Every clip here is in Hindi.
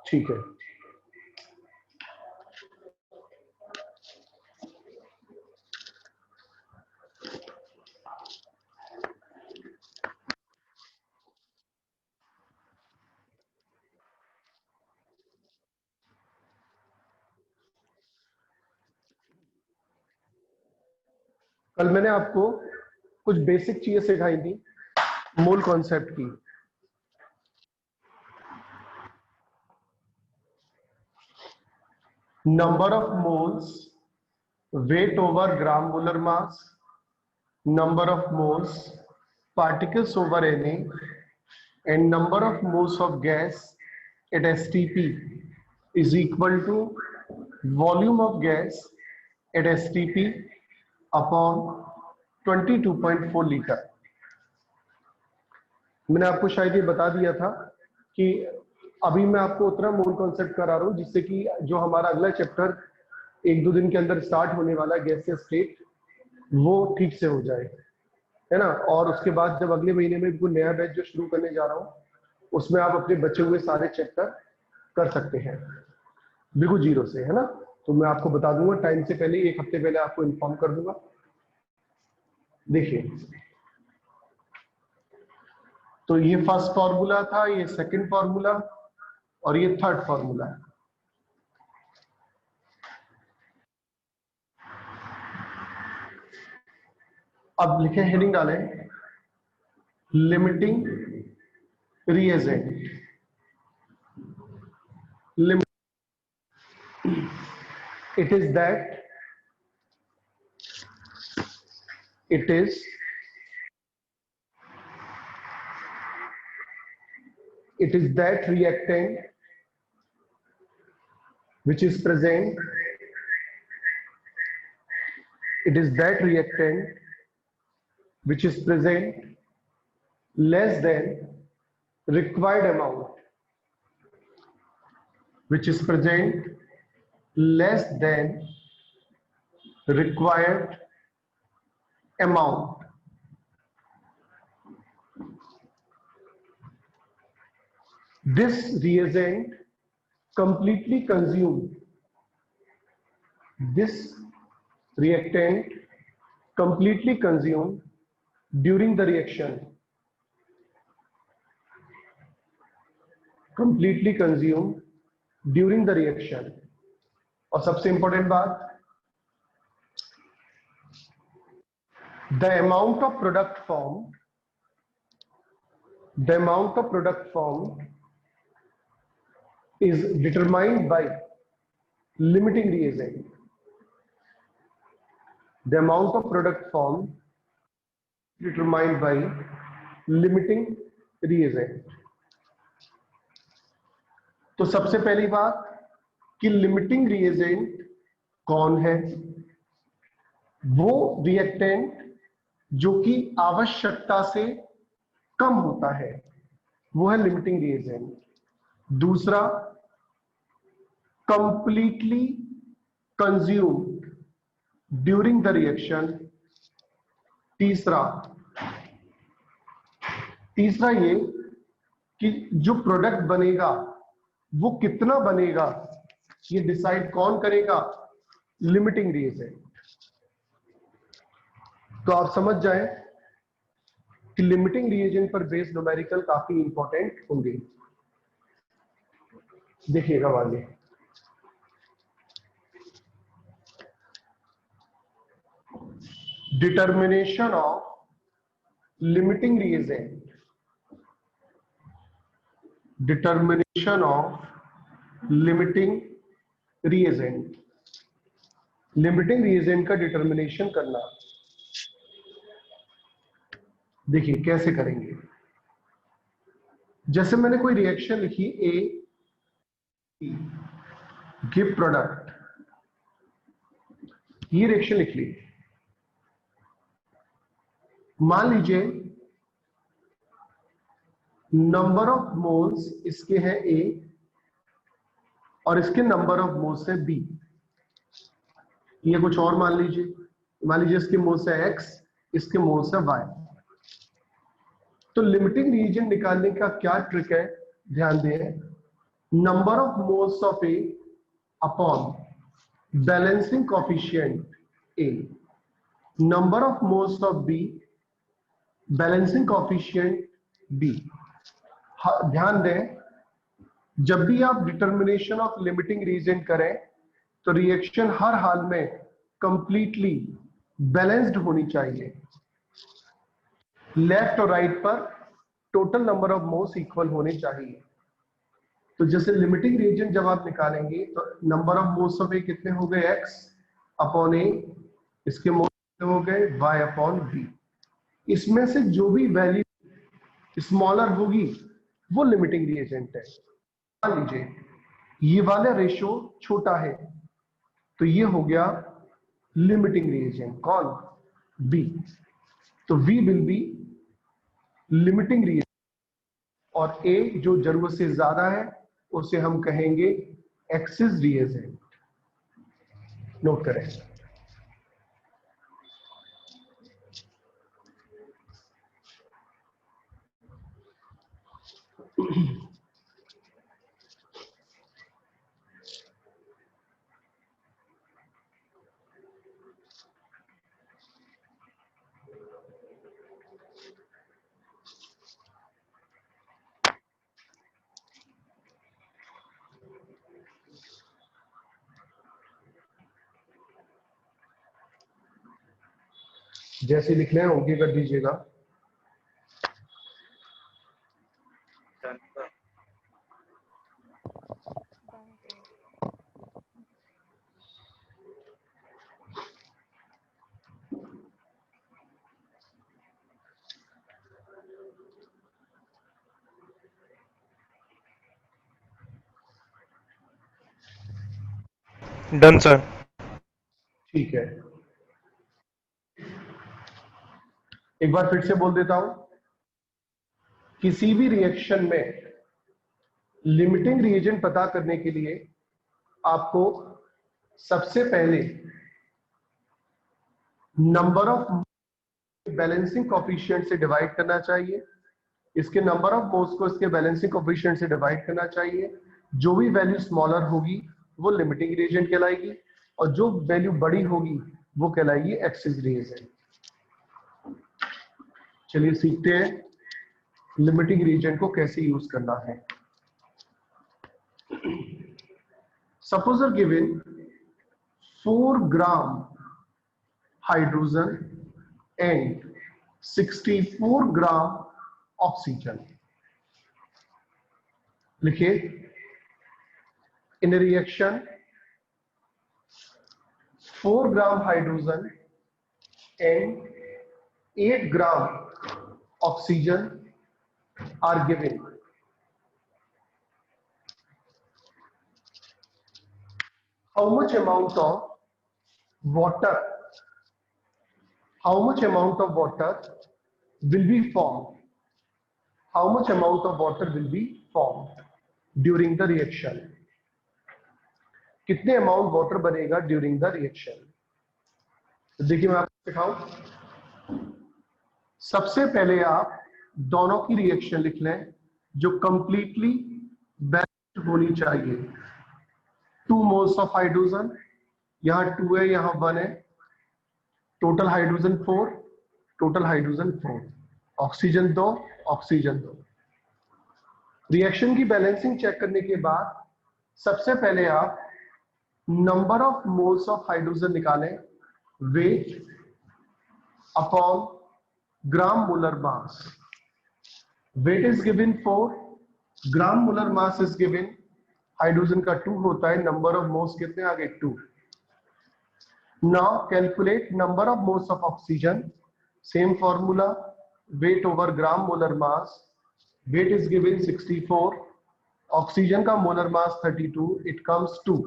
ठीक है, कल मैंने आपको कुछ बेसिक चीजें सिखाई थी मोल कॉन्सेप्ट की। Number of moles, weight over gram molar mass, number of moles, particles over Na, and number of moles of gas at STP is equal to volume of gas at STP upon 22.4 litre. मैंने आपको शायद ये बता दिया था कि अभी मैं आपको उतना मोल कॉन्सेप्ट करा रहा हूं जिससे कि जो हमारा अगला चैप्टर 1-2 दिन के अंदर स्टार्ट होने वाला गैसियस स्टेट वो ठीक से हो जाए, है ना। और उसके बाद जब अगले महीने में कोई नया बैच जो शुरू करने जा रहा हूं उसमें आप अपने बचे हुए सारे चैप्टर कर सकते हैं बिल्कुल जीरो से, है ना। तो मैं आपको बता दूंगा टाइम से पहले, 1 हफ्ते पहले आपको इन्फॉर्म कर दूंगा। देखिए, तो ये फर्स्ट फॉर्मूला था, ये सेकंड फॉर्मूला और ये थर्ड फॉर्मूला है। अब लिखे, हेडिंग डालें, limiting reagent. It is that reactant which is present, less than required amount, which is present less than required amount. This reagent completely consumed. This reactant completely consumed during the reaction. Completely consumed during the reaction. और सबसे इंपॉर्टेंट बात, the amount of product formed is determined by limiting reagent. The amount of product formed determined by limiting reagent. तो सबसे पहली बात कि लिमिटिंग रिएजेंट कौन है? वो रिएक्टेंट जो कि आवश्यकता से कम होता है वो है लिमिटिंग रिएजेंट। दूसरा, completely consumed during the reaction. तीसरा ये कि जो प्रोडक्ट बनेगा वो कितना बनेगा ये डिसाइड कौन करेगा? Limiting reagent. तो आप समझ जाएं कि लिमिटिंग रिएजेंट पर बेस्ड न्यूमेरिकल काफी इंपॉर्टेंट होंगे। देखिएगा आगे, determination of limiting reagent. Determination of limiting reagent. Limiting reagent का डिटर्मिनेशन करना, देखिए कैसे करेंगे। जैसे मैंने कोई रिएक्शन लिखी, ए गिव प्रोडक्ट, ये रिएक्शन लिख ली। मान लीजिए नंबर ऑफ मोल्स इसके हैं ए और इसके नंबर ऑफ मोल्स है बी। ये कुछ और मान लीजिए इसके मोल्स है एक्स, इसके मोल्स है वाई। तो लिमिटिंग रीजन निकालने का क्या ट्रिक है, ध्यान दें। Number of moles of A upon balancing coefficient A, number of moles of B balancing coefficient B. ध्यान दें, जब भी आप डिटर्मिनेशन ऑफ लिमिटिंग रीजेंट करें तो रिएक्शन हर हाल में कंप्लीटली बैलेंस्ड होनी चाहिए। लेफ्ट और राइट पर total number of moles equal होने चाहिए। तो जैसे लिमिटिंग रीजन जब आप निकालेंगे तो नंबर ऑफ मोल्स ऑफ ए कितने हो गए, x अपॉन ए, इसके मोल्स कितने हो गए, y अपॉन b। इसमें से जो भी वैल्यू स्मॉलर होगी वो लिमिटिंग रिएजेंट है। मान लीजिए ये वाला रेशियो छोटा है तो ये हो गया लिमिटिंग रिएजेंट, कौन, b। तो v will be limiting reagent और a जो जरूरत से ज्यादा है उसे हम कहेंगे एक्सिस रिएजेंट। नोट करें। जैसे लिख लें ओके कर दीजिएगा। Done sir. ठीक है, एक बार फिर से बोल देता हूं, किसी भी रिएक्शन में लिमिटिंग रिएजेंट पता करने के लिए आपको सबसे पहले नंबर ऑफ बैलेंसिंग कोफिशिएंट से डिवाइड करना चाहिए। इसके नंबर ऑफ मोल्स को इसके बैलेंसिंग कोफिशिएंट से डिवाइड करना चाहिए। जो भी वैल्यू स्मॉलर होगी वो लिमिटिंग रिएजेंट कहलाएगी और जो वैल्यू बड़ी होगी वो कहलाएगी एक्सिस रिएजेंट। चलिए सीखते हैं लिमिटिंग रिएजेंट को कैसे यूज करना है। Suppose are given 4 gram hydrogen and 64 gram oxygen. लिखिए, in reaction 4 gram hydrogen and 8 gram oxygen are given. How much amount of water will be formed? How much amount of water will be formed during the reaction? कितने अमाउंट वाटर बनेगा ड्यूरिंग द रिएक्शन? तो देखिए मैं आपको दिखाऊं। सबसे पहले आप दोनों की रिएक्शन लिख लें जो कंप्लीटली बैलेंस्ड होनी चाहिए। 2 मोल्स ऑफ हाइड्रोजन, यहां 2 है यहां 1 है, total hydrogen 4, total hydrogen 4, oxygen 2, oxygen 2। Reaction की बैलेंसिंग चेक करने के बाद सबसे पहले आप number of moles of hydrogen निकालें, weight upon gram molar mass. Weight is given 4, gram molar mass is given, hydrogen का 2 होता है, नंबर ऑफ मोल्स कितने आ गए 2। Now calculate number of moles of oxygen, same formula, weight over gram molar mass. Weight is given 64, oxygen का मोलर मास 32, इट कम्स 2।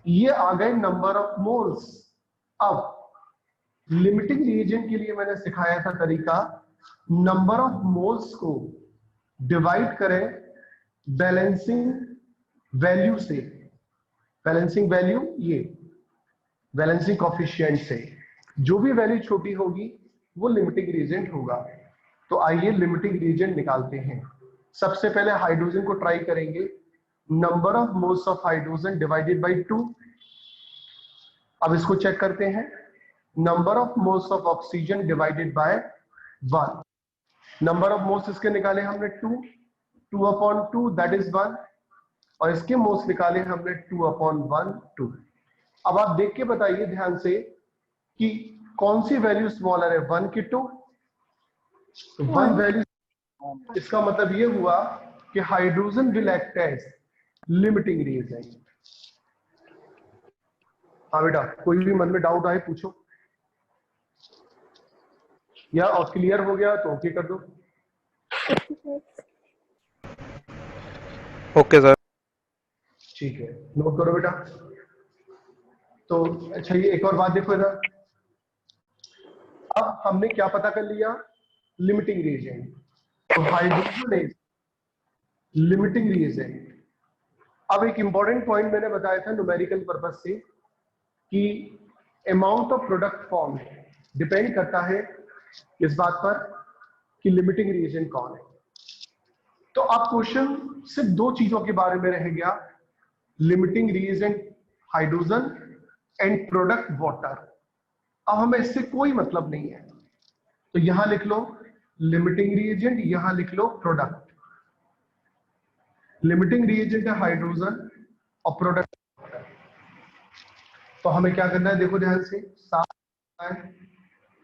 ये आ गए नंबर ऑफ मोल्स। अब लिमिटिंग रिएजेंट के लिए मैंने सिखाया था तरीका, नंबर ऑफ मोल्स को डिवाइड करें बैलेंसिंग वैल्यू से। बैलेंसिंग वैल्यू ये बैलेंसिंग कोफिशिएंट से, जो भी वैल्यू छोटी होगी वो लिमिटिंग रिएजेंट होगा। तो आइए लिमिटिंग रिएजेंट निकालते हैं। सबसे पहले हाइड्रोजन को ट्राई करेंगे, number of moles of hydrogen divided by 2। अब इसको चेक करते हैं, number of moles of oxygen divided by 1। Number of moles इसके निकाले हमने 2, 2/2 दैट इज 1, और इसके मोल्स निकाले हमने 2/1 2। अब आप देख के बताइए ध्यान से कि कौन सी वैल्यू स्मॉलर है, 1 की 2? तो 1 वैल्यू, इसका मतलब ये हुआ कि hydrogen will act as limiting reagent. हाँ बेटा, कोई भी मन में डाउट आए पूछो, या और क्लियर हो गया तो ओके कर दो। Okay sir. ठीक है, नोट करो बेटा। तो अच्छा, ये एक और बात देखो इधर, अब हमने क्या पता कर लिया, लिमिटिंग रिएजेंट। तो हाइड्रोजन इज लिमिटिंग रिएजेंट। अब एक इंपॉर्टेंट पॉइंट मैंने बताया था न्यूमेरिकल पर्पस से कि amount of product form depend करता है इस बात पर कि लिमिटिंग रिएजेंट कौन है। तो अब क्वेश्चन सिर्फ दो चीजों के बारे में रह गया, limiting reagent hydrogen and product water. अब हमें इससे कोई मतलब नहीं है, तो यहां लिख लो लिमिटिंग रिएजेंट, यहां लिख लो प्रोडक्ट। लिमिटिंग रिएजेंट है हाइड्रोजन और प्रोडक्ट वाटर। तो हमें क्या करना है, देखो ध्यान से, साफ है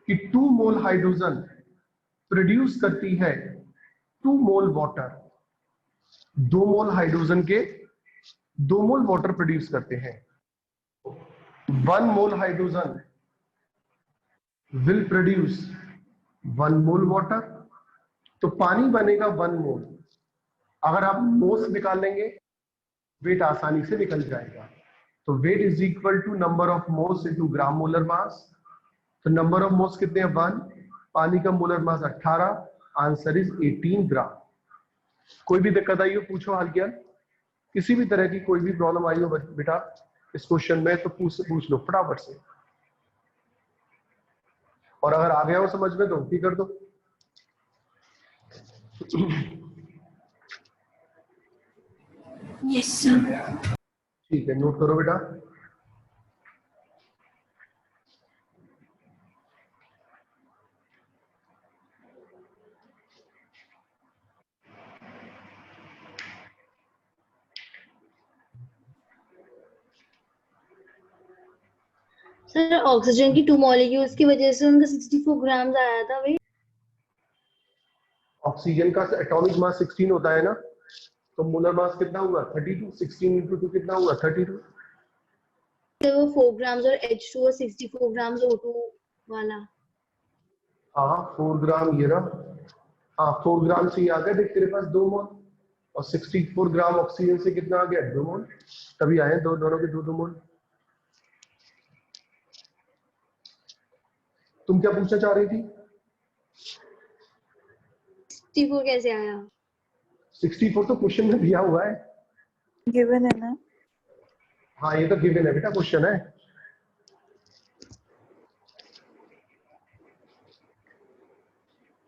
कि 2 मोल हाइड्रोजन प्रोड्यूस करती है 2 मोल वाटर। 2 मोल हाइड्रोजन के 2 मोल वाटर प्रोड्यूस करते हैं। 1 मोल hydrogen will produce 1 mole water, तो पानी बनेगा 1 मोल। अगर आप मोल्स निकाल लेंगे, वेट आसानी से निकल जाएगा। तो weight is equal to number of moles into gram molar mass. तो नंबर ऑफ मोल्स कितने हैं, 1, पानी का molar mass 18, answer is 18 gram. कोई भी दिक्कत आई हो पूछो, हाल क्या, किसी भी तरह की कोई भी प्रॉब्लम आई हो बेटा इस क्वेश्चन में तो पूछ लो फटाफट से, और अगर आ गया हो समझ में तो ठीक कर दो। Yes sir. ठीक है, नोट करो बेटा। सर ऑक्सीजन की 2 मॉलिक्यूल्स की वजह से उनका 64 ग्राम्स आया था वेट। ऑक्सीजन का एटॉमिक मास 16 होता है ना, तो मोलर मास कितना हुआ, 32। 16 इंटू 2 कितना हुआ, 32। तो वो 4 ग्राम्स और H2 और 64 ग्राम्स O2 वाला। हाँ 4 ग्राम ये रहा, हाँ 4 ग्राम से ये आ गया, देख तेरे पास 2 मोल, और 64 ग्राम ऑक्सीजन से कितना आ गया, 2 मोल। तभी आए दोनों के 2 मोल। तुम क्या पूछना चाह रही थी? 64 कैसे आया? 64 तो क्वेश्चन में दिया हुआ है, गिवन है ना। हाँ ये तो गिवन है बेटा, क्वेश्चन है।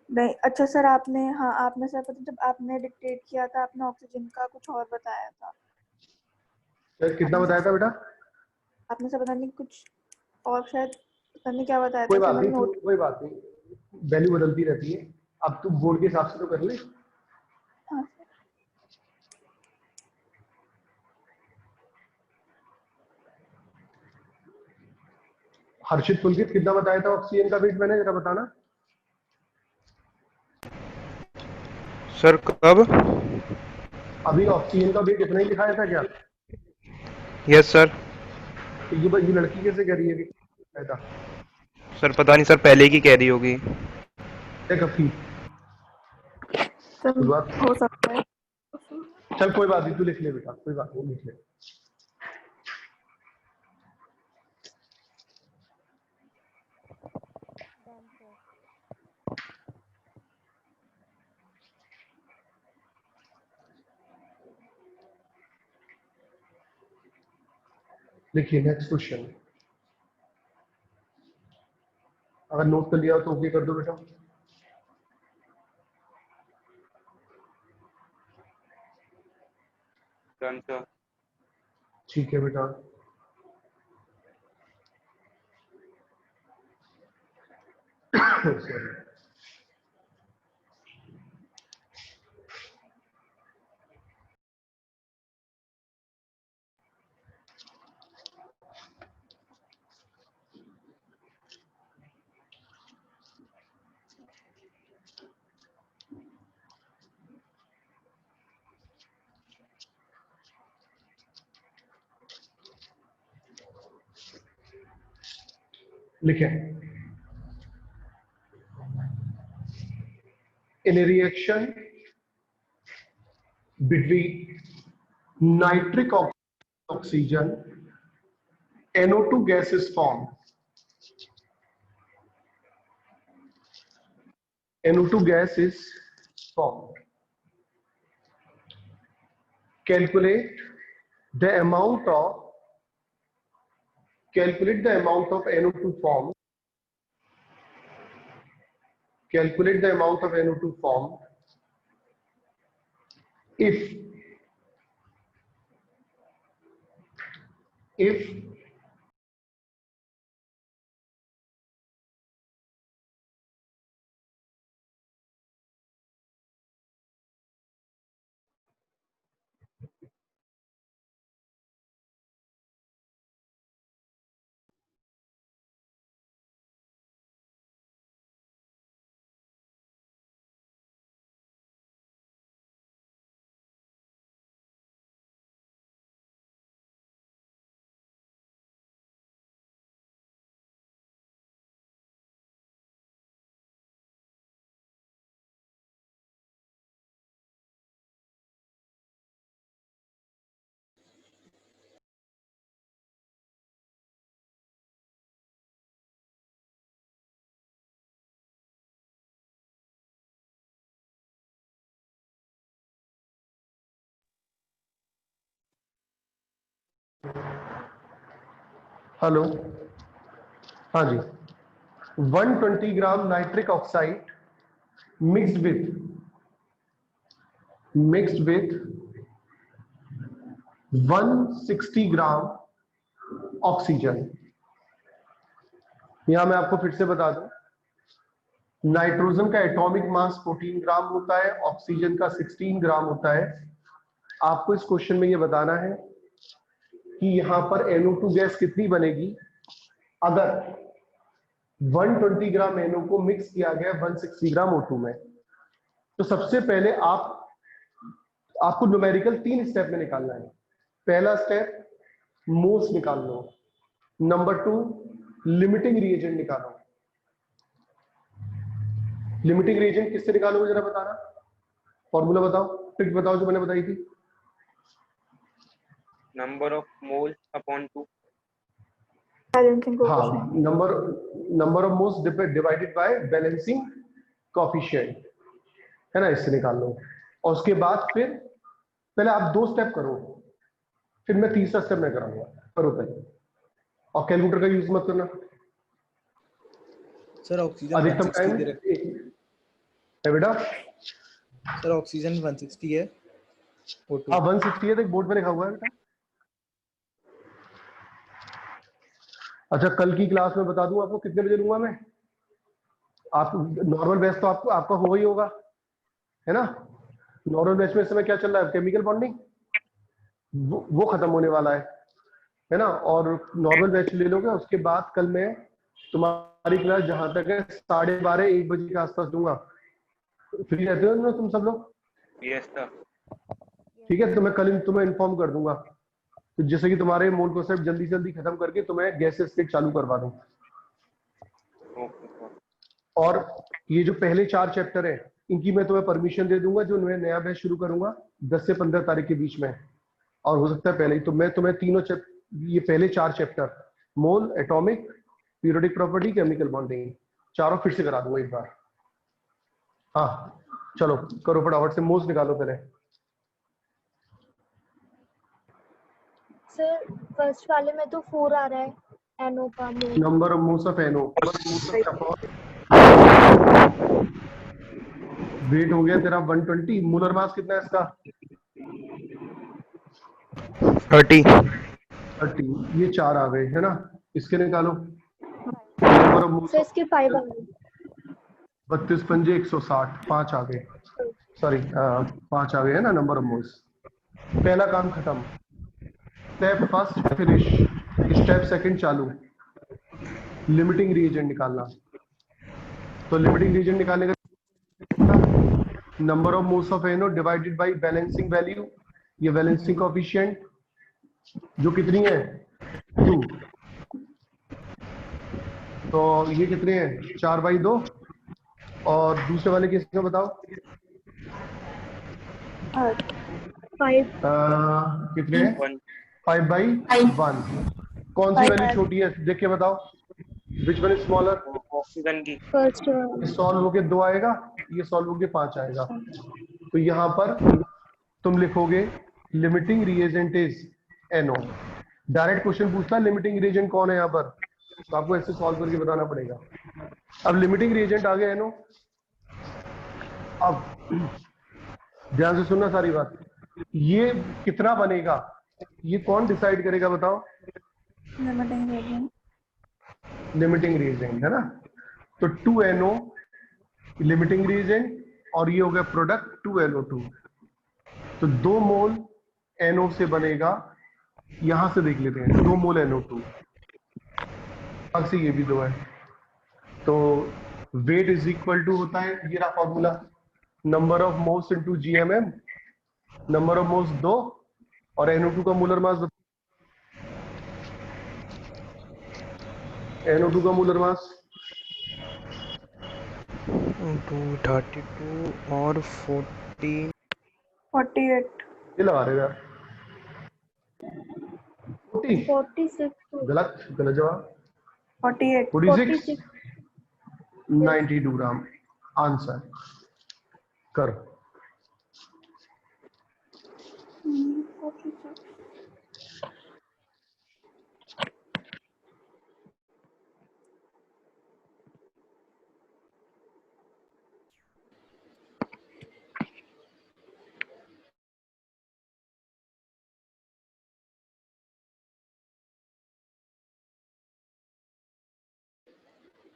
नहीं, अच्छा सर आपने, हाँ आपने सर पता जब आपने डिक्टेट किया था आपने ऑक्सीजन का कुछ और बताया था। सर कितना आपने बताया था बेटा? आपने सर पता नहीं कुछ और शायद पता नहीं क्या बताया कोई था सर, बात मैंने नहीं, नोट। कोई बात नहीं, वैल्यू बदलती रहती है। अब तू बोर्ड के हिसाब से तो कर ले। हाँ सर। हर्षित पुलकित कितना बताया था ऑक्सीजन का वेट मैंने, जरा बताना। सर कब? अभी ऑक्सीजन का वेट इतना ही दिखाया था क्या? Yes sir. तो ये लड़की कैसे कह रही है कि था? सर पता नहीं सर, पहले की कह रही होगी। कब की सर शुरुआत? हो सकता है। चल कोई बात नहीं, तू लिख ले बेटा, कोई बात नहीं, लिख ले। लिखिए नेक्स्ट क्वेश्चन, अगर नोट कर लिया हो तो ओके कर दो बेटा। Done sir. ठीक है बेटा। सॉरी। लिखे in a reaction between nitric oxygen, NO2 gas is formed. NO2 gas is formed. Calculate the amount of NO2 formed. Calculate the amount of NO2 formed if hello, हाँ जी, 120 gram nitric oxide mixed with 160 gram oxygen. यहां मैं आपको फिर से बता दूं, नाइट्रोजन का एटॉमिक मास 14 ग्राम होता है, ऑक्सीजन का 16 ग्राम होता है। आपको इस क्वेश्चन में ये बताना है कि यहां पर NO2 गैस कितनी बनेगी अगर 120 ग्राम NO को मिक्स किया गया 160 ग्राम O2 में। तो सबसे पहले आपको न्यूमेरिकल 3 स्टेप में निकालना है। पहला स्टेप मोल्स निकाल लो, नंबर 2 लिमिटिंग रिएजेंट निकालो। लिमिटिंग रिएजेंट किससे निकालोगे जरा बताना, फॉर्मूला बताओ, ट्रिक बताओ जो मैंने बताई थी। Number of mole upon 2। Balancing हाँ, coefficient. Number of moles divided by balancing coefficient, है ना, इससे निकाल लो। और उसके बाद फिर पहले आप 2 स्टेप करो, फिर मैं तीसरा स्टेप मैं कराऊंगा। करो पहले, और कैलकुलेटर का यूज मत करना। सर ऑक्सीजन अधिकतम 160 टाइम दे रखे है बेटा। सर ऑक्सीजन 160 है O2। हाँ 160 है, तो एक बोर्ड पे लिखा हुआ है बेटा। अच्छा, कल की क्लास में बता दूं आपको कितने बजे लूंगा मैं। आप नॉर्मल बैच तो आपका हो ही होगा, है ना। नॉर्मल बैच में इस समय क्या चल रहा है, केमिकल बॉन्डिंग, वो खत्म होने वाला है ना। और नॉर्मल बैच ले लोगे, उसके बाद कल मैं तुम्हारी क्लास जहां तक है 12:30 1 बजे के आसपास दूंगा। फ्री रहते हो ना तुम सब लोग? Yes sir. ठीक है, तो मैं कल तुम्हें इन्फॉर्म कर दूंगा, तो जैसे कि तुम्हारे मोल कॉन्सेप्ट जल्दी से जल्दी खत्म करके तुम्हें गैस स्टेट चालू करवा दूं। Okay sir. और ये जो पहले 4 चैप्टर है इनकी मैं तुम्हें परमिशन दे दूंगा, जो मैं नया बैच शुरू करूंगा 10 से 15 तारीख के बीच में, और हो सकता है पहले ही। तो मैं तुम्हें तीनों ये पहले 4 chapter, mole, atomic, periodic property, chemical bonding, चारों फिर से करा दूंगा एक बार। हाँ चलो करो फटाफट से, मोल्स निकालो पहले। सर फर्स्ट वाले में तो 4 आ रहा है NO का mole. Number of moles of NO, weight हो गया तेरा 120। मोलर मास कितना है इसका? 30। 30, ये 4 आ गए है ना। इसके निकालो number of moles sir of इसके 5 आ गए। 32 पंजे 160, 5 आ गए। सॉरी 5 आ गए है ना नंबर ऑफ मोल्स। पहला काम खत्म। Step first finish, step second चालू। लिमिटिंग रीएजेंट निकालना। तो लिमिटिंग रीएजेंट निकालने का number of moles of NO divided by balancing value, ये बैलेंसिंग कोएफिशिएंट जो कितनी है 2। तो ये कितने हैं 4/2। और दूसरे वाले केस में बताओ 5 कितने हैं 1 5/1। कौन सी वैल्यू छोटी है देख के बताओ, which one is smaller. Oxygen की। फर्स्ट ये सॉल्व होके 2 आएगा, ये सॉल्व होके 5 आएगा। तो यहाँ पर तुम लिखोगे limiting reagent is NO। Direct question पूछता है लिमिटिंग रिएजेंट कौन है यहाँ पर, तो आपको ऐसे सॉल्व करके बताना पड़ेगा। अब लिमिटिंग रिएजेंट आ गया NO। अब ध्यान से सुनना सारी बात, ये कितना बनेगा ये कौन डिसाइड करेगा बताओ। Limiting reason. लिमिटिंग रिएजेंट है ना। तो 2NO लिमिटिंग रिएजेंट और ये हो गया प्रोडक्ट 2NO2। तो 2 मोल NO से बनेगा, यहां से देख लेते हैं 2 मोल NO2, अब से ये भी 2 है। तो वेट इज इक्वल टू होता है, ये रहा formula, number of moles into GMM। Number of moles 2 और NO2 का मोलर मास, NO2 का मोलर मास 232 और 40। 48। ये लगा रहे यार 40। 46 गलत गलत जवाब 48। 46 92 ग्राम आंसर कर। 46।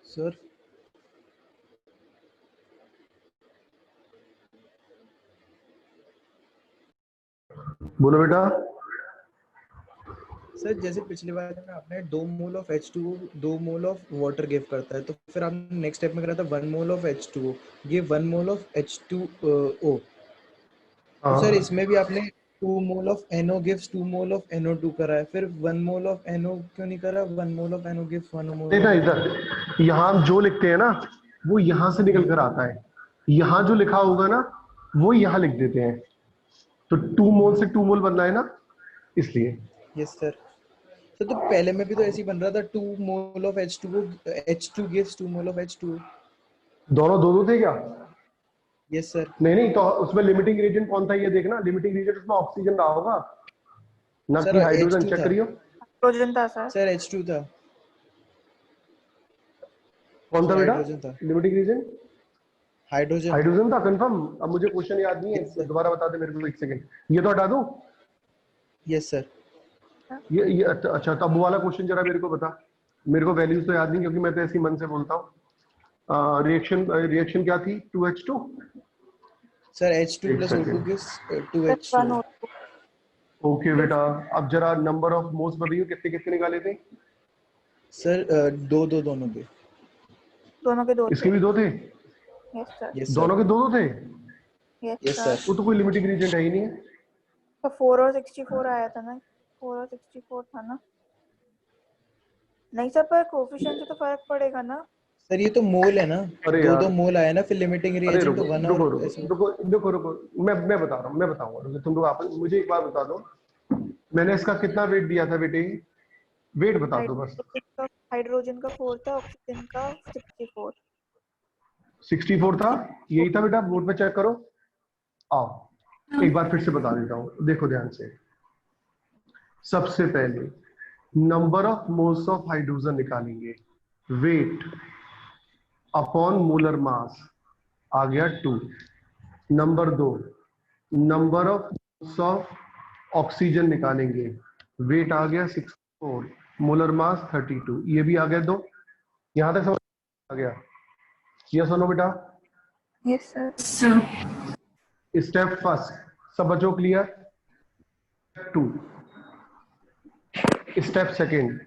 सर बोलो बेटा। सर जैसे पिछली बार में आपने 2 mole of H2O 2 mole of water give करता है, तो फिर आपने नेक्स्ट स्टेप में करा था 1 मोल ऑफ H2O, ये 1 मोल ऑफ H2O। तो सर इसमें भी आपने 2 mole of NO gives 2 mole of NO2 करा है, फिर 1 मोल ऑफ NO क्यों नहीं करा? 1 मोल ऑफ NO गिव्स 1 मोल देखना ऑफ इधर, यहाँ हम जो लिखते हैं ना वो यहाँ से निकल कर आता है, यहाँ जो लिखा होगा ना वो यहाँ लिख देते हैं। तो 2 मोल से 2 मोल बनना है ना, इसलिए। Yes sir. तो पहले में भी तो ऐसे ही बन रहा था, 2 mole of H2O H2 gives 2 mole of H2O। दोनों दो थे क्या? Yes sir. नहीं नहीं, तो उसमें लिमिटिंग रीजन कौन था ये देखना, लिमिटिंग रीजन उसमें ऑक्सीजन रहा होगा ना सर कि हाइड्रोजन। H2 चेक था। करियो हाइड्रोजन था सर। सर H2 था। कौन था सर बेटा हाइड्रोजन था। Limiting reagent. हाइड्रोजन। हाइड्रोजन था कंफर्म। अब मुझे क्वेश्चन याद नहीं यस है, सर। दोबारा बता दे मेरे को, एक सेकंड। ये तो हटा दूं। Yes sir. ये अच्छा, तब वो वाला क्वेश्चन जरा मेरे को बता। मेरे को वैल्यूज तो याद नहीं क्योंकि मैं तो ऐसी मन से बोलता हूँ। रिएक्शन क्या थी 2H2। सर H2 एक plus O2 second. gives 2H2O। Okay बेटा, अब जरा नंबर ऑफ मोल्स बताइए कितने कितने निकाले थे। सर दो दो दोनों के। दोनों के 2 इसके थे। भी 2 थे। Yes sir. Yes sir. दोनों के 2 थे। Yes yes sir. सर। वो तो कोई लिमिटिंग रीजन है ही नहीं है। तो 4 और 64 आया था ना, 4 और 64 था ना। नहीं सर, पर कोफिशिएंट से तो फर्क पड़ेगा ना। सर ये तो मोल है ना, अरे दो यार, दो मोल आया ना, फिर लिमिटिंग अरे रिएजेंट रुको तो 1 रुको और रुको ऐसे। रुको रुको रुको, मैं बता रहा हूँ, मैं बताऊंगा, रुको तुम लोग आप मुझे एक बार बता दो, मैंने इसका कितना वेट दिया था बेटे, वेट बता दो बस। हाइड्रोजन का 4 था, ऑक्सीजन का 64। 64 था, यही था बेटा, बोर्ड पे चेक करो। आओ एक बार फिर से बता देता हूँ, देखो ध्यान से। सबसे पहले number of moles of hydrogen निकालेंगे, वेट अपॉन मोलर मास आ गया 2। Number 2, number of moles of oxygen निकालेंगे, वेट आ गया 64, मोलर मास 32, ये भी आ गया 2। यहां तक समझ आ गया? ये सुनो बेटा, यस सर। स्टेप फर्स्ट सब बच्चों clear? 2 step second,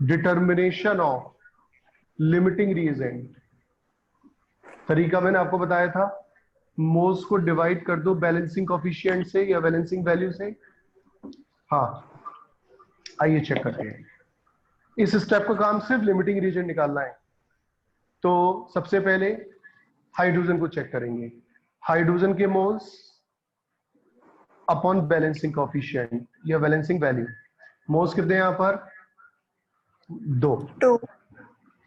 determination of limiting reagent. तरीका मैंने आपको बताया था, मोल्स को डिवाइड कर दो बैलेंसिंग कोफिशिएंट से या बैलेंसिंग वैल्यू से। हाँ, आइए चेक करते हैं। इस स्टेप का काम सिर्फ लिमिटिंग रिएजेंट निकालना है। तो सबसे पहले हाइड्रोजन को चेक करेंगे। हाइड्रोजन के मोल्स अपॉन बैलेंसिंग कोफिशिएंट या बैलेंसिंग वैल्यू। मोल्स कितने हैं यहां पर? 2। 2।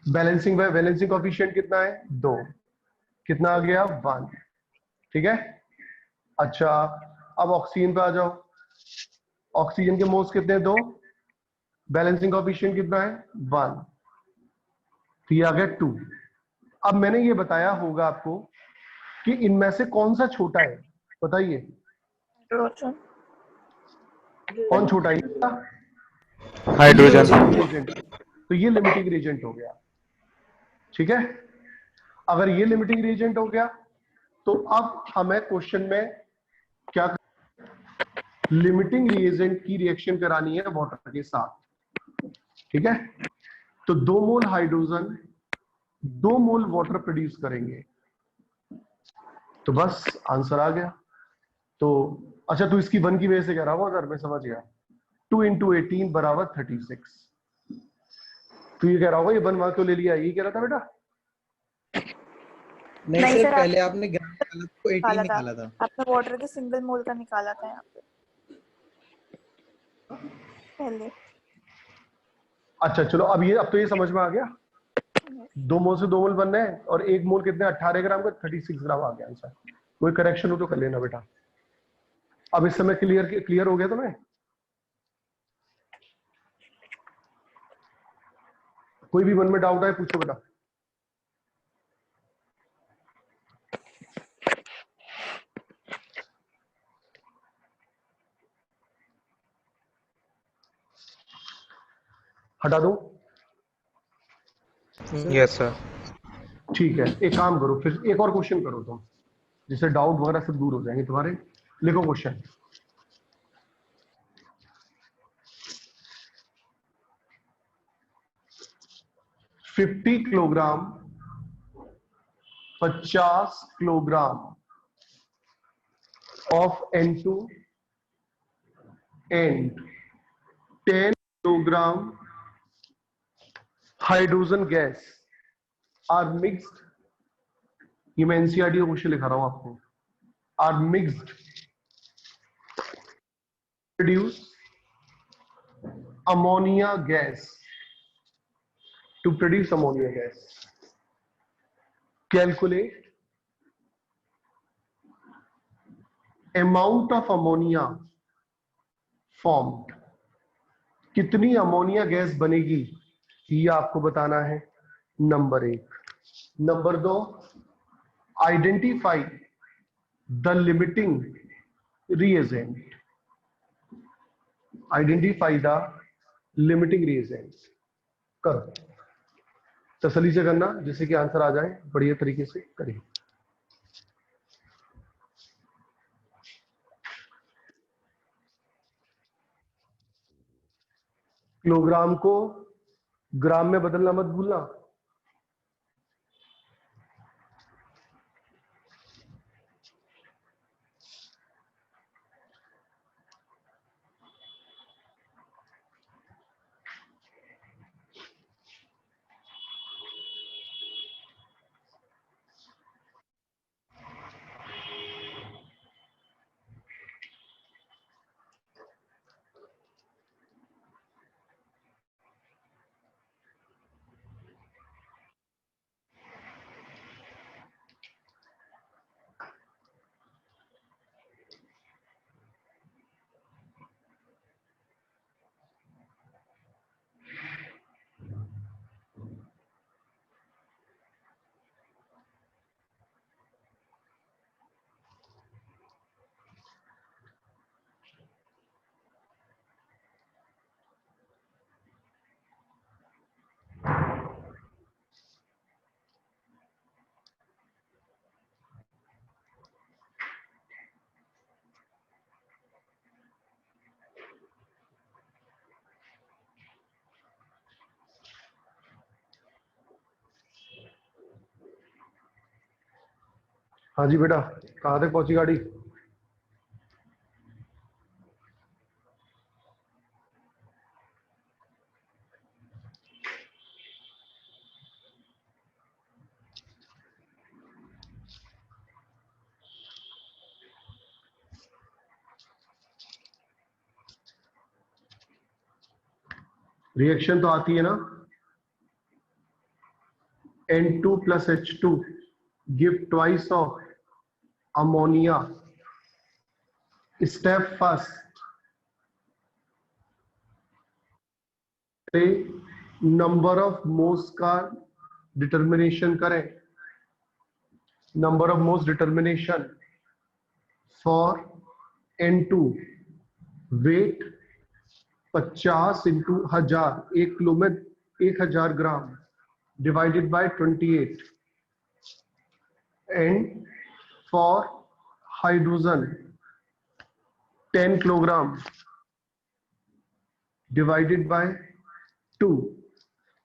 बैलेंसिंग कोफिशिएंट कितना है? 2। कितना आ गया? 1। ठीक है। अच्छा, अब ऑक्सीजन पे आ जाओ। ऑक्सीजन के मोल्स कितने हैं? 2। बैलेंसिंग कोफिशिएंट कितना है? 1। तो ये आ गया 2। अब मैंने ये बताया होगा आपको कि इनमें से कौन सा छोटा है, बताइए हाइड्रोजन। कौन छोटा है? हाइड्रोजन। तो ये लिमिटिंग रिएजेंट हो गया। ठीक है। अगर ये लिमिटिंग रिएजेंट हो गया तो अब हमें क्वेश्चन में क्या, लिमिटिंग रिएजेंट की रिएक्शन करानी है वाटर के साथ। ठीक है। तो 2 मोल हाइड्रोजन 2 मोल वाटर प्रोड्यूस करेंगे। तो बस आंसर आ गया। तो अच्छा, तू इसकी 1 की वजह से कह रहा हूं, अगर मैं समझ गया। 2 × 18 = 36। तो ये कह रहा होगा ये 1 वहां क्यों ले लिया, ये कह रहा था बेटा? नहीं सर, सर, पहले आपने ग्राम निकाला तो 18 निकाला था। आपने वाटर के सिंगल मोल का निकाला था यहाँ पे पहले। अच्छा चलो, अब तो ये समझ में आ गया। 2 मोल से 2 मोल बनना है और 1 मोल कितने? 18 ग्राम का, 36 ग्राम आ गया आंसर। कोई करेक्शन हो तो कर लेना बेटा। अब इस समय क्लियर हो गया तुम्हें? कोई भी मन में डाउट आए पूछो बेटा। हटा दो? Yes sir. ठीक है, एक काम करो, फिर एक और क्वेश्चन करो तुम, जिससे डाउट वगैरह सब दूर हो जाएंगे तुम्हारे। लिखो question. $50 kilogram 50 kilogram of N2 and 10 kilogram hydrogen gas are mixed। ये मैं एनसीईआरटी का क्वेश्चन लिखा रहा हूं आपको। are mixed produce ammonia gas। to produce ammonia gas, calculate amount of ammonia formed। कितनी अमोनिया गैस बनेगी ये आपको बताना है, number 1। Number 2, identify the limiting reagent. Identify the limiting reagent. करो, तसल्ली से करना जिससे कि आंसर आ जाए, बढ़िया तरीके से करिए। किलोग्राम को ग्राम में बदलना मत भूलना। हाँ जी बेटा, कहाँ तक पहुंची गाड़ी? रिएक्शन तो आती है ना, N2 plus H2 give twice of ammonia. Step first, number of moles का डिटर्मिनेशन करें। Number of moles determination for N2 weight 50 into 1000, 1 kilo में 1000 ग्राम divided by 28, and for hydrogen 10 kilogram divided by 2।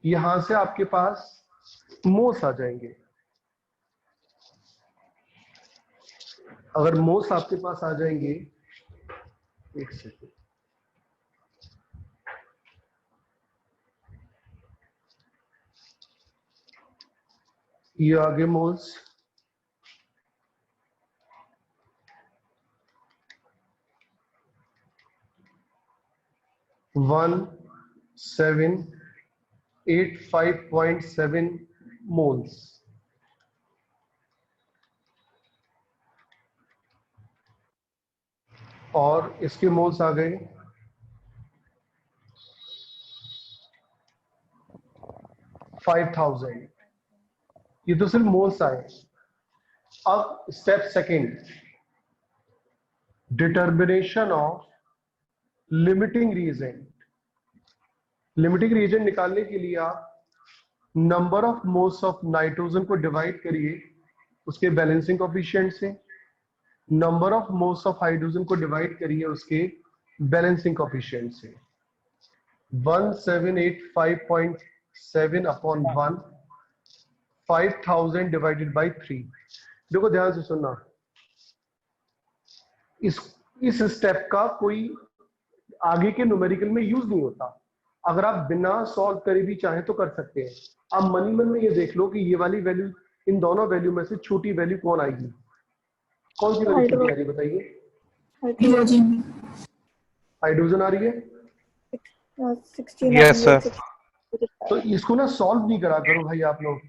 यहां से आपके पास मोल्स आ जाएंगे। अगर मोल्स आपके पास आ जाएंगे, एक सेकेंड, ये आगे मोल्स, वन 785.7 मोल्स। और इसके मोल्स आ गए 5000। ये तो सिर्फ मोल्स आए। अब step second, determination of limiting reagent. Limiting reagent निकालने के लिए आप number of moles of nitrogen को डिवाइड करिए उसके बैलेंसिंग कोएफिशिएंट से, number of moles of hydrogen को डिवाइड करिए उसके बैलेंसिंग कोएफिशिएंट से। 1785.7 अपॉन 1, 5000 डिवाइडेड बाई 3। देखो ध्यान से सुनना, इस स्टेप का कोई आगे के न्यूमेरिकल में यूज नहीं होता। अगर आप बिना सॉल्व करे भी चाहें तो कर सकते हैं। आप मनी मन में ये देख लो कि ये वाली वैल्यू, इन दोनों वैल्यू में से छोटी वैल्यू कौन आएगी? कौन सी वैल्यू छोटी आ रही है बताइए? हाइड्रोजन आ रही है। Yes sir. तो इसको ना सॉल्व नहीं करा करो भाई आप लोग।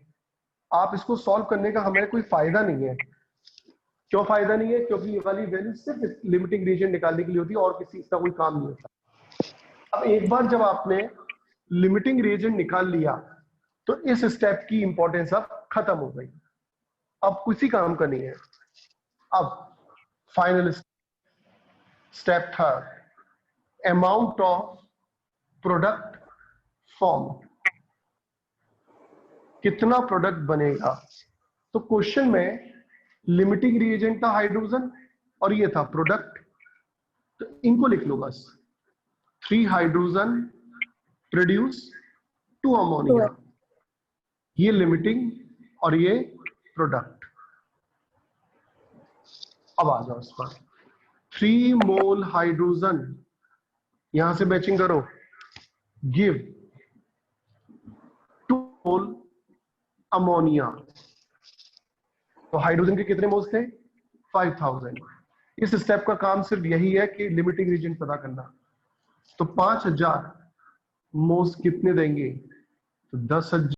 आप इसको सॉल्व करने का हमें कोई फायदा नहीं है। क्यों फायदा नहीं है? क्योंकि ये वाली वैल्यू सिर्फ लिमिटिंग रीजन निकालने के लिए होती है और किसी इसका कोई काम नहीं होता। अब एक बार जब आपने लिमिटिंग रीजन निकाल लिया तो इस स्टेप की इंपॉर्टेंस अब खत्म हो गई, अब किसी काम का नहीं है। अब final step third, amount of product form, कितना प्रोडक्ट बनेगा। तो क्वेश्चन में लिमिटिंग रिएजेंट था हाइड्रोजन और ये था प्रोडक्ट, तो इनको लिख लो बस। 3 हाइड्रोजन प्रोड्यूस 2 अमोनिया, ये लिमिटिंग और ये प्रोडक्ट। अब आ जाओ इस पर, 3 मोल हाइड्रोजन, यहां से मैचिंग करो, गिव 2 मोल अमोनिया। तो हाइड्रोजन के कितने मोल्स थे? 5000। इस स्टेप का काम सिर्फ यही है कि लिमिटिंग रीजन पता करना। तो 5000 मोल्स कितने देंगे? तो 10,000